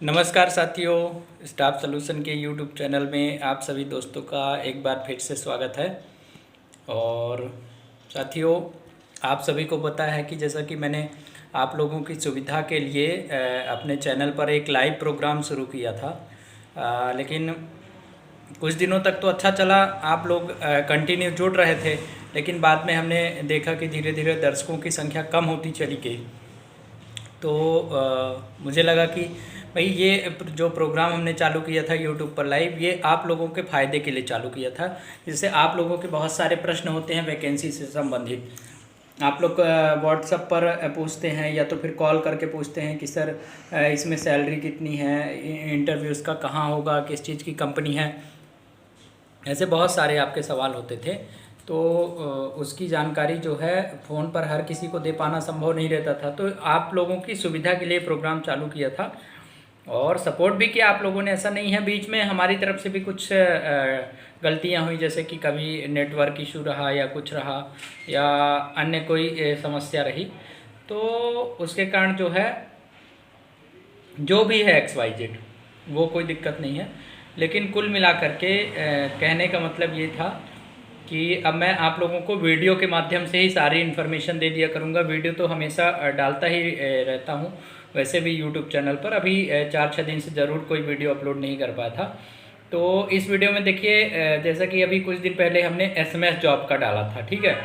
नमस्कार साथियों, staff solution के यूट्यूब चैनल में आप सभी दोस्तों का एक बार फिर से स्वागत है। और साथियों, आप सभी को पता है कि जैसा कि मैंने आप लोगों की सुविधा के लिए अपने चैनल पर एक लाइव प्रोग्राम शुरू किया था। लेकिन कुछ दिनों तक तो अच्छा चला, आप लोग कंटिन्यू जुड़ रहे थे, लेकिन बाद में हमने देखा कि धीरे धीरे दर्शकों की संख्या कम होती चली गई। तो मुझे लगा कि भाई ये जो प्रोग्राम हमने चालू किया था यूट्यूब पर लाइव, ये आप लोगों के फ़ायदे के लिए चालू किया था। जिससे आप लोगों के बहुत सारे प्रश्न होते हैं वैकेंसी से संबंधित, आप लोग व्हाट्सएप पर पूछते हैं या तो फिर कॉल करके पूछते हैं कि सर इसमें सैलरी कितनी है, इंटरव्यूज़ का कहाँ होगा, किस चीज़ की कंपनी है, ऐसे बहुत सारे आपके सवाल होते थे। तो उसकी जानकारी जो है फ़ोन पर हर किसी को दे पाना संभव नहीं रहता था, तो आप लोगों की सुविधा के लिए प्रोग्राम चालू किया था और सपोर्ट भी किया आप लोगों ने। ऐसा नहीं है, बीच में हमारी तरफ से भी कुछ गलतियां हुई, जैसे कि कभी नेटवर्क इशू रहा या कुछ रहा या अन्य कोई समस्या रही, तो उसके कारण जो है जो भी है XYZ वो कोई दिक्कत नहीं है। लेकिन कुल मिलाकर के कहने का मतलब ये था कि अब मैं आप लोगों को वीडियो के माध्यम से ही सारी इन्फॉर्मेशन दे दिया करूँगा। वीडियो तो हमेशा डालता ही रहता हूँ, वैसे भी यूट्यूब चैनल पर। अभी 4-6 दिन से ज़रूर कोई वीडियो अपलोड नहीं कर पाया था। तो इस वीडियो में देखिए, जैसा कि अभी कुछ दिन पहले हमने SMS जॉब का डाला था, ठीक है।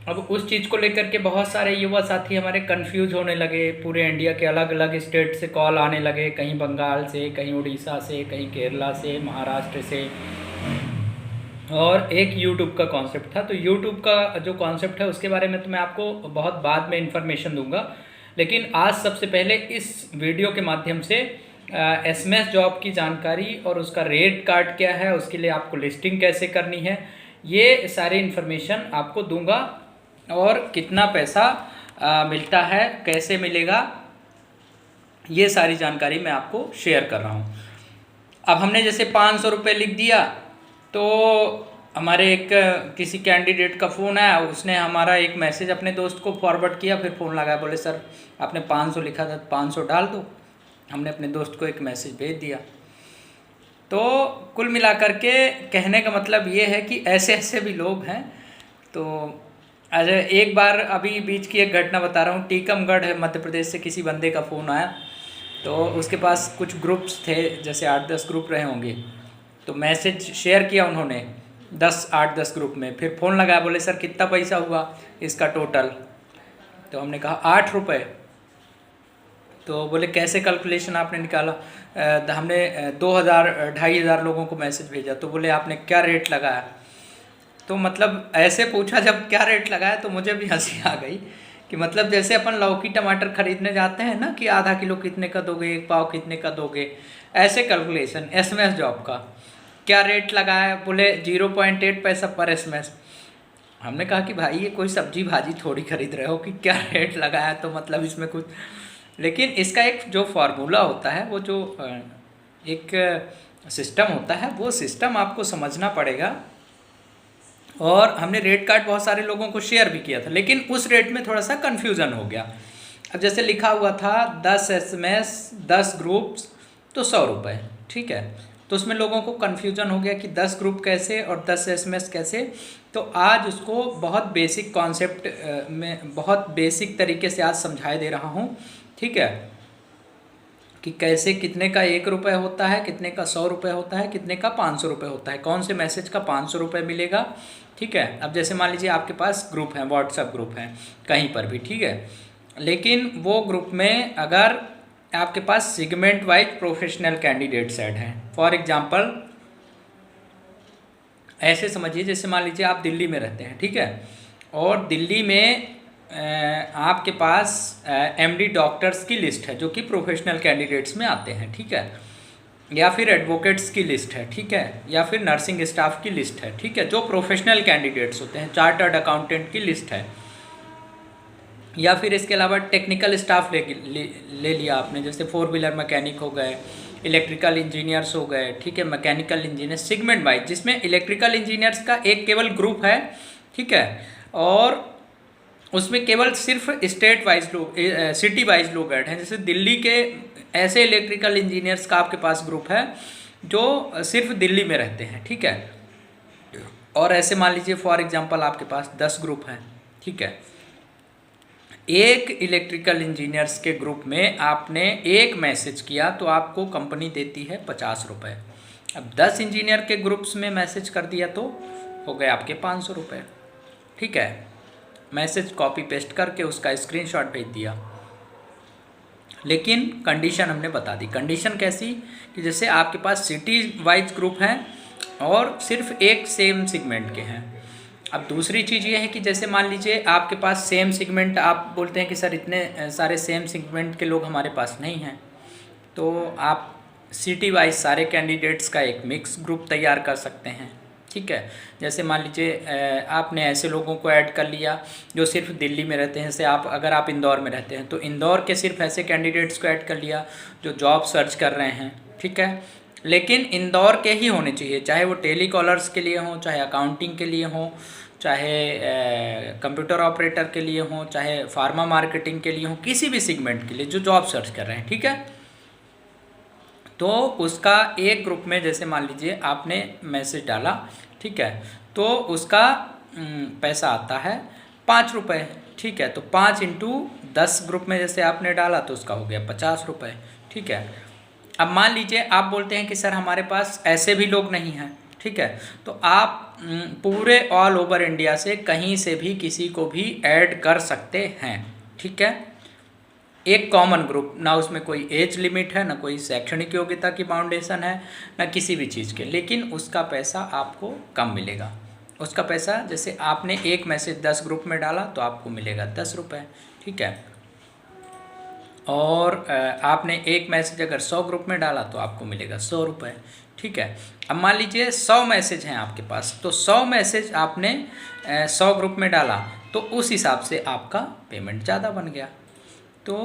अब उस चीज़ को लेकर के बहुत सारे युवा साथी हमारे कंफ्यूज होने लगे। पूरे इंडिया के अलग अलग स्टेट से कॉल आने लगे, कहीं बंगाल से, कहीं उड़ीसा से, कहीं केरला से, महाराष्ट्र से। और एक यूट्यूब का कॉन्सेप्ट था। तो यूट्यूब का जो कॉन्सेप्ट है उसके बारे में तो मैं आपको बहुत बाद में इन्फॉर्मेशन दूंगा, लेकिन आज सबसे पहले इस वीडियो के माध्यम से SMS जॉब की जानकारी और उसका रेट कार्ड क्या है, उसके लिए आपको लिस्टिंग कैसे करनी है, ये सारी इन्फॉर्मेशन आपको दूंगा। और कितना पैसा मिलता है, कैसे मिलेगा, ये सारी जानकारी मैं आपको शेयर कर रहा हूँ। अब हमने जैसे 500 रुपये लिख दिया, तो हमारे एक किसी कैंडिडेट का फ़ोन आया, उसने हमारा एक मैसेज अपने दोस्त को फॉरवर्ड किया, फिर फ़ोन लगाया, बोले सर आपने 500 लिखा था, 500 डाल दो। हमने अपने दोस्त को एक मैसेज भेज दिया। तो कुल मिलाकर के कहने का मतलब ये है कि ऐसे ऐसे भी लोग हैं। तो आज एक बार अभी बीच की एक घटना बता रहा हूँ। टीकमगढ़ मध्य प्रदेश से किसी बंदे का फ़ोन आया, तो उसके पास कुछ ग्रुप्स थे, जैसे 8-10 ग्रुप रहे होंगे। तो मैसेज शेयर किया उन्होंने 8-10 ग्रुप में, फिर फ़ोन लगाया, बोले सर कितना पैसा हुआ इसका टोटल। तो हमने कहा 8 रुपये। तो बोले कैसे कैलकुलेशन आपने निकाला। हमने 2,000-2,500 लोगों को मैसेज भेजा। तो बोले आपने क्या रेट लगाया। तो मतलब ऐसे पूछा जब क्या रेट लगाया, तो मुझे भी हंसी आ गई कि मतलब जैसे अपन लौकी टमाटर खरीदने जाते हैं ना, कि आधा किलो कितने का दोगे, 1 पाव कितने का दोगे, ऐसे कैलकुलेशन SMS जॉब का क्या रेट लगाया। बोले 0.8 पैसा पर SMS। हमने कहा कि भाई ये कोई सब्जी भाजी थोड़ी खरीद रहे हो कि क्या रेट लगाया, तो मतलब इसमें कुछ। लेकिन इसका एक जो फार्मूला होता है, वो जो एक सिस्टम होता है, वो सिस्टम आपको समझना पड़ेगा। और हमने रेट कार्ड बहुत सारे लोगों को शेयर भी किया था, लेकिन उस रेट में थोड़ा सा कन्फ्यूज़न हो गया। अब जैसे लिखा हुआ था 10 SMS 10 ग्रुप्स तो 100 रुपये, ठीक है। तो उसमें लोगों को कन्फ्यूज़न हो गया कि 10 ग्रुप कैसे और 10 SMS कैसे। तो आज उसको बहुत बेसिक कॉन्सेप्ट में बहुत बेसिक तरीके से आज समझाए दे रहा हूँ, ठीक है, कि कैसे कितने का 1 रुपये होता है, कितने का 100 रुपये होता है, कितने का 500 रुपये होता है, कौन से मैसेज का 500 रुपये मिलेगा, ठीक है। अब जैसे मान लीजिए आपके पास ग्रुप है, व्हाट्सएप ग्रुप है कहीं पर भी, ठीक है, लेकिन वो ग्रुप में अगर आपके पास segment wise professional candidates add हैं, फॉर एग्जांपल ऐसे समझिए, जैसे मान लीजिए आप दिल्ली में रहते हैं, ठीक है, और दिल्ली में आपके पास MD डॉक्टर्स की लिस्ट है जो कि प्रोफेशनल कैंडिडेट्स में आते हैं, ठीक है, या फिर एडवोकेट्स की लिस्ट है, ठीक है, या फिर नर्सिंग स्टाफ की लिस्ट है, ठीक है, जो प्रोफेशनल कैंडिडेट्स होते हैं, चार्टर्ड अकाउंटेंट की लिस्ट है, या फिर इसके अलावा टेक्निकल स्टाफ ले लिया आपने, जैसे 4 व्हीलर मैकेनिक हो गए, इलेक्ट्रिकल इंजीनियर्स हो गए, ठीक है, मैकेनिकल इंजीनियर सेगमेंट वाइज, जिसमें इलेक्ट्रिकल इंजीनियर्स का एक केवल ग्रुप है, ठीक है, और उसमें केवल सिर्फ स्टेट वाइज लोग, सिटी वाइज लोग ऐड हैं। जैसे दिल्ली के ऐसे इलेक्ट्रिकल इंजीनियर्स का आपके पास ग्रुप है जो सिर्फ दिल्ली में रहते हैं, ठीक है। और ऐसे मान लीजिए फॉर एग्जांपल आपके पास 10 ग्रुप हैं, ठीक है। एक इलेक्ट्रिकल इंजीनियर्स के ग्रुप में आपने एक मैसेज किया तो आपको कंपनी देती है 50 रुपये। अब 10 इंजीनियर के ग्रुप्स में मैसेज कर दिया तो हो गए आपके 500 रुपये, ठीक है। मैसेज कॉपी पेस्ट करके उसका स्क्रीनशॉट भेज दिया। लेकिन कंडीशन हमने बता दी। कंडीशन कैसी कि जैसे आपके पास सिटी वाइज ग्रुप हैं और सिर्फ एक सेम सेगमेंट के हैं। अब दूसरी चीज़ ये है कि जैसे मान लीजिए आपके पास सेम सेगमेंट, आप बोलते हैं कि सर इतने सारे सेम सेगमेंट के लोग हमारे पास नहीं हैं, तो आप सिटी वाइज सारे कैंडिडेट्स का एक मिक्स ग्रुप तैयार कर सकते हैं, ठीक है। जैसे मान लीजिए आपने ऐसे लोगों को ऐड कर लिया जो सिर्फ दिल्ली में रहते हैं। जैसे अगर आप इंदौर में रहते हैं तो इंदौर के सिर्फ ऐसे कैंडिडेट्स को ऐड कर लिया जो जॉब सर्च कर रहे हैं, ठीक है। लेकिन इंदौर के ही होने चाहिए, चाहे वो टेली कॉलर्स के लिए हों, चाहे अकाउंटिंग के लिए हों, चाहे कंप्यूटर ऑपरेटर के लिए हों, चाहे फार्मा मार्केटिंग के लिए हों, किसी भी सेगमेंट के लिए जो जॉब सर्च कर रहे हैं, ठीक है। तो उसका एक ग्रुप में जैसे मान लीजिए आपने मैसेज डाला, ठीक है, तो उसका पैसा आता है 5 रुपये, ठीक है। तो 5 इंटू 10 ग्रुप में जैसे आपने डाला तो उसका हो गया 50 रुपये, ठीक है। अब मान लीजिए आप बोलते हैं कि सर हमारे पास ऐसे भी लोग नहीं हैं, ठीक है। तो आप पूरे ऑल ओवर इंडिया से कहीं से भी किसी को भी ऐड कर सकते हैं, ठीक है। एक कॉमन ग्रुप, ना उसमें कोई एज लिमिट है, ना कोई शैक्षणिक योग्यता की बाउंडेशन है, ना किसी भी चीज़ के, लेकिन उसका पैसा आपको कम मिलेगा। उसका पैसा जैसे आपने एक मैसेज 10 ग्रुप में डाला तो आपको मिलेगा 10 रुपये, ठीक है। और आपने एक मैसेज अगर 100 ग्रुप में डाला तो आपको मिलेगा 100 रुपये, ठीक है। अब मान लीजिए 100 मैसेज हैं आपके पास, तो 100 मैसेज आपने 100 ग्रुप में डाला तो उस हिसाब से आपका पेमेंट ज़्यादा बन गया। तो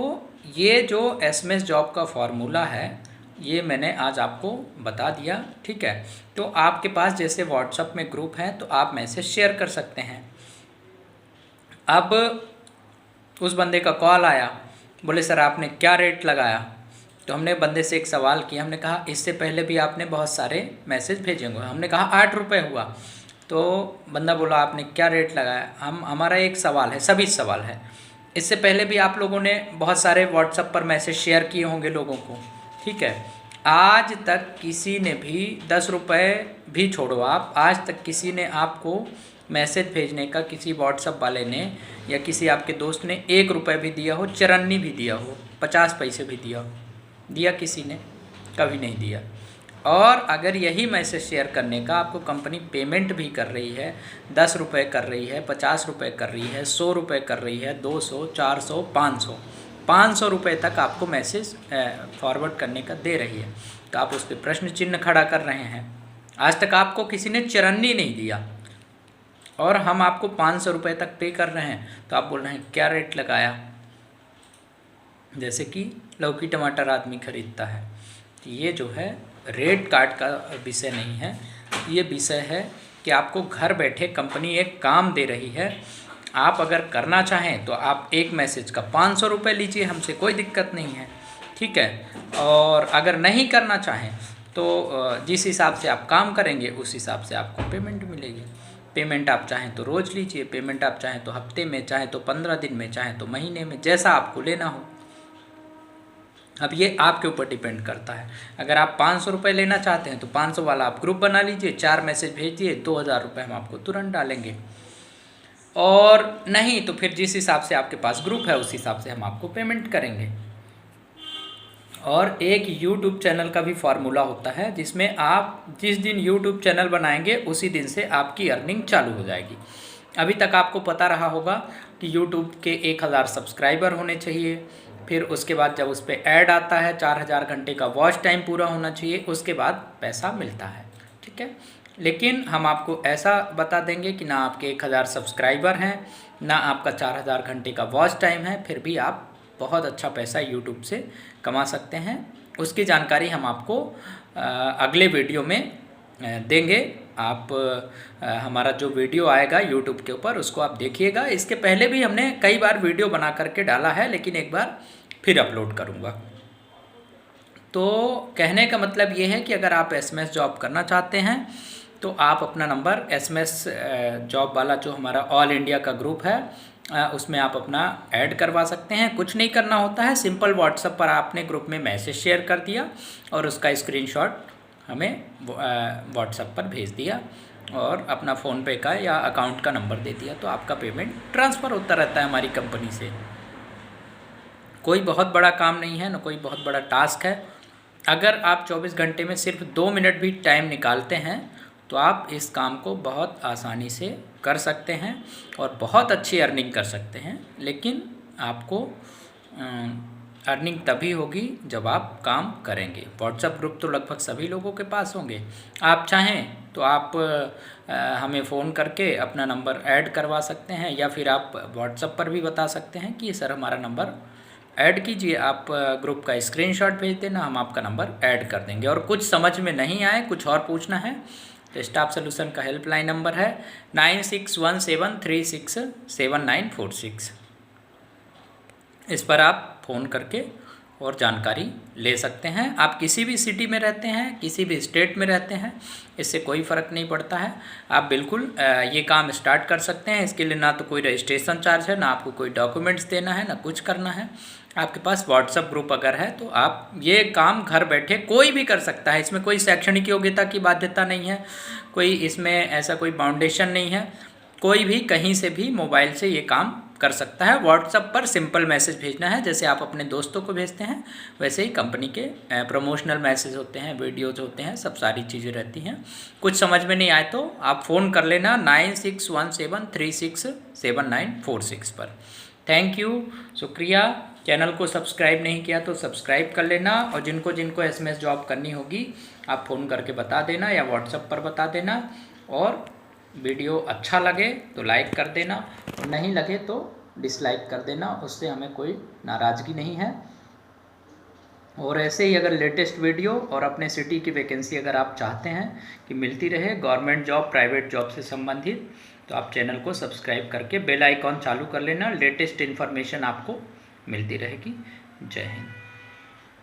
ये जो एसएमएस जॉब का फॉर्मूला है ये मैंने आज आपको बता दिया, ठीक है। तो आपके पास जैसे व्हाट्सएप में ग्रुप हैं तो आप मैसेज शेयर कर सकते हैं। अब उस बंदे का कॉल आया, बोले सर आपने क्या रेट लगाया, तो हमने बंदे से एक सवाल किया। हमने कहा इससे पहले भी आपने बहुत सारे मैसेज भेजे होंगे। हमने कहा 8 रुपये हुआ। तो बंदा बोला आपने क्या रेट लगाया। हमारा एक सवाल है, सभी सवाल है, इससे पहले भी आप लोगों ने बहुत सारे व्हाट्सएप पर मैसेज शेयर किए होंगे लोगों को, ठीक है। आज तक किसी ने भी 10 रुपये भी छोड़ो आप, आज तक किसी ने आपको मैसेज भेजने का, किसी व्हाट्सएप वाले ने या किसी आपके दोस्त ने 1 रुपये भी दिया हो, चरन्नी भी दिया हो, 50 पैसे भी दिया हो, दिया किसी ने? कभी नहीं दिया। और अगर यही मैसेज शेयर करने का आपको कंपनी पेमेंट भी कर रही है, 10 रुपये कर रही है, 50 रुपये कर रही है, 100 रुपये कर रही है, 200, 400, 500 रुपये तक आपको मैसेज फॉरवर्ड करने का दे रही है, तो आप उस पर प्रश्न चिन्ह खड़ा कर रहे हैं। आज तक आपको किसी ने चरन्नी नहीं दिया और हम आपको 500 रुपये तक पे कर रहे हैं, तो आप बोल रहे हैं क्या रेट लगाया। जैसे कि लौकी टमाटर आदमी खरीदता है। ये जो है रेट कार्ड का विषय नहीं है, ये विषय है कि आपको घर बैठे कंपनी एक काम दे रही है। आप अगर करना चाहें तो आप एक मैसेज का 500 रुपये लीजिए, हमसे कोई दिक्कत नहीं है, ठीक है। और अगर नहीं करना चाहें तो जिस हिसाब से आप काम करेंगे उस हिसाब से आपको पेमेंट मिलेगी। पेमेंट आप चाहें तो रोज़ लीजिए, पेमेंट आप चाहें तो हफ्ते में, चाहें तो 15 दिन में, चाहें तो महीने में, जैसा आपको लेना हो। अब ये आपके ऊपर डिपेंड करता है। अगर आप 500 रुपये लेना चाहते हैं तो 500 वाला आप ग्रुप बना लीजिए, 4 मैसेज भेजिए, 2000 रुपये हम आपको तुरंत डालेंगे। और नहीं तो फिर जिस हिसाब से आपके पास ग्रुप है उस हिसाब से हम आपको पेमेंट करेंगे। और एक YouTube चैनल का भी फार्मूला होता है जिसमें आप जिस दिन YouTube चैनल बनाएंगे उसी दिन से आपकी अर्निंग चालू हो जाएगी। अभी तक आपको पता रहा होगा कि YouTube के 1000 सब्सक्राइबर होने चाहिए, फिर उसके बाद जब उस पर ऐड आता है 4000 घंटे का वॉच टाइम पूरा होना चाहिए, उसके बाद पैसा मिलता है, ठीक है। लेकिन हम आपको ऐसा बता देंगे कि ना आपके 1000 सब्सक्राइबर हैं, ना आपका 4000 घंटे का वॉच टाइम है, फिर भी आप बहुत अच्छा पैसा YouTube से कमा सकते हैं। उसकी जानकारी हम आपको अगले वीडियो में देंगे। आप हमारा जो वीडियो आएगा YouTube के ऊपर उसको आप देखिएगा। इसके पहले भी हमने कई बार वीडियो बना करके डाला है, लेकिन एक बार फिर अपलोड करूँगा। तो कहने का मतलब ये है कि अगर आप SMS जॉब करना चाहते हैं तो आप अपना नंबर SMS जॉब वाला जो हमारा ऑल इंडिया का ग्रुप है उसमें आप अपना ऐड करवा सकते हैं। कुछ नहीं करना होता है, सिंपल व्हाट्सएप पर आपने ग्रुप में मैसेज शेयर कर दिया और उसका स्क्रीनशॉट हमें व्हाट्सएप पर भेज दिया और अपना फ़ोनपे का या अकाउंट का नंबर दे दिया, तो आपका पेमेंट ट्रांसफ़र होता रहता है हमारी कंपनी से। कोई बहुत बड़ा काम नहीं है, ना कोई बहुत बड़ा टास्क है। अगर आप 24 घंटे में सिर्फ 2 मिनट भी टाइम निकालते हैं तो आप इस काम को बहुत आसानी से कर सकते हैं और बहुत अच्छी अर्निंग कर सकते हैं। लेकिन आपको अर्निंग तभी होगी जब आप काम करेंगे। व्हाट्सएप ग्रुप तो लगभग सभी लोगों के पास होंगे। आप चाहें तो आप हमें फ़ोन करके अपना नंबर ऐड करवा सकते हैं, या फिर आप व्हाट्सएप पर भी बता सकते हैं कि सर हमारा नंबर ऐड कीजिए। आप ग्रुप का स्क्रीनशॉट भेज देना, हम आपका नंबर ऐड कर देंगे। और कुछ समझ में नहीं आए, कुछ और पूछना है तो स्टाफ सॉल्यूशन का हेल्पलाइन नंबर है 9617367946। इस पर आप फ़ोन करके और जानकारी ले सकते हैं। आप किसी भी सिटी में रहते हैं, किसी भी स्टेट में रहते हैं, इससे कोई फ़र्क नहीं पड़ता है। आप बिल्कुल ये काम स्टार्ट कर सकते हैं। इसके लिए ना तो कोई रजिस्ट्रेशन चार्ज है, ना आपको कोई डॉक्यूमेंट्स देना है, ना कुछ करना है। आपके पास व्हाट्सएप ग्रुप अगर है तो आप ये काम घर बैठे कोई भी कर सकता है। इसमें कोई शैक्षणिक योग्यता की बाध्यता नहीं है, कोई इसमें ऐसा कोई बाउंडेशन नहीं है। कोई भी कहीं से भी मोबाइल से ये काम कर सकता है। व्हाट्सएप पर सिंपल मैसेज भेजना है, जैसे आप अपने दोस्तों को भेजते हैं वैसे ही कंपनी के प्रमोशनल मैसेज होते हैं, वीडियोज होते हैं, सब सारी चीज़ें रहती हैं। कुछ समझ में नहीं आए तो आप फ़ोन कर लेना 9617367946 पर। थैंक यू, शुक्रिया। चैनल को सब्सक्राइब नहीं किया तो सब्सक्राइब कर लेना, और जिनको जिनको SMS जॉब करनी होगी आप फ़ोन करके बता देना या व्हाट्सएप पर बता देना। और वीडियो अच्छा लगे तो लाइक कर देना, और नहीं लगे तो डिसलाइक कर देना, उससे हमें कोई नाराज़गी नहीं है। और ऐसे ही अगर लेटेस्ट वीडियो और अपने सिटी की वैकेंसी अगर आप चाहते हैं कि मिलती रहे, गवर्नमेंट जॉब, प्राइवेट जॉब से संबंधित, तो आप चैनल को सब्सक्राइब करके बेल आइकॉन चालू कर लेना। लेटेस्ट इन्फॉर्मेशन आपको मिलती रहेगी। जय हिंद।